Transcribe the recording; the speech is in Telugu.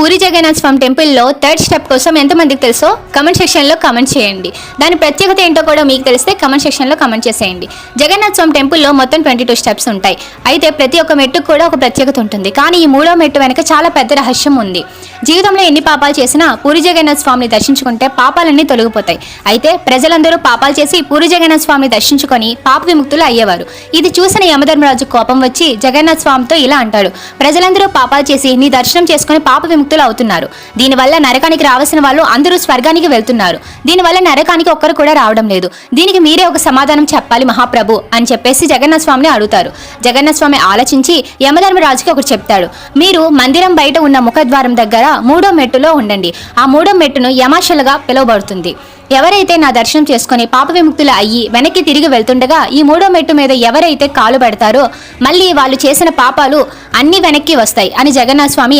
పూరి జగన్నాథ్ స్వామి టెంపుల్లో థర్డ్ స్టెప్ కోసం ఎంతమందికి తెలుసో కమెంట్ సెక్షన్లో కమెంట్ చేయండి. దాని ప్రత్యేకత ఏంటో కూడా మీకు తెలిస్తే కమెంట్ సెక్షన్లో కమెంట్ చేసేయండి. జగన్నాథ్ స్వామి టెంపుల్లో మొత్తం 22 స్టెప్స్ ఉంటాయి. అయితే ప్రతి ఒక్క మెట్టుకు కూడా ఒక ప్రత్యేకత ఉంటుంది. కానీ ఈ మూడో మెట్టు వెనక చాలా పెద్ద రహస్యం ఉంది. జీవితంలో ఎన్ని పాపాలు చేసినా పూరి జగన్నాథ్ స్వామిని దర్శించుకుంటే పాపాలన్నీ తొలగిపోతాయి. అయితే ప్రజలందరూ పాపాలు చేసి పూరి జగన్నాథ్ స్వామిని దర్శించుకొని పాప విముక్తులు అయ్యేవారు. ఇది చూసిన యమధర్మరాజు కోపం వచ్చి జగన్నాథ్ స్వామితో ఇలా అంటాడు, ప్రజలందరూ పాపాలు చేసి నీ దర్శనం చేసుకుని పాప విముక్తులు అవుతున్నారు. దీనివల్ల నరకానికి రావాల్సిన వాళ్ళు అందరూ స్వర్గానికి వెళ్తున్నారు. దీనివల్ల నరకానికి ఒక్కరు కూడా రావడం లేదు. దీనికి మీరే ఒక సమాధానం చెప్పాలి మహాప్రభు అని చెప్పేసి జగన్నాథ్ స్వామిని అడుగుతారు. జగన్నాథ్ స్వామి ఆలోచించి యమధర్మరాజుకి ఒకటి చెప్తాడు. మీరు మందిరం బయట ఉన్న ముఖద్వారం దగ్గర మూడో మెట్టులో ఉండండి. ఆ మూడో మెట్టును యమాశలుగా పిలువబడుతుంది. ఎవరైతే నా దర్శనం చేసుకుని పాప విముక్తులు అయ్యి వెనక్కి తిరిగి వెళ్తుండగా ఈ మూడో మెట్టు మీద ఎవరైతే కాలు పెడతారో మళ్ళీ వాళ్ళు చేసిన పాపాలు అన్ని వెనక్కి వస్తాయి అని జగన్నాథ్ స్వామి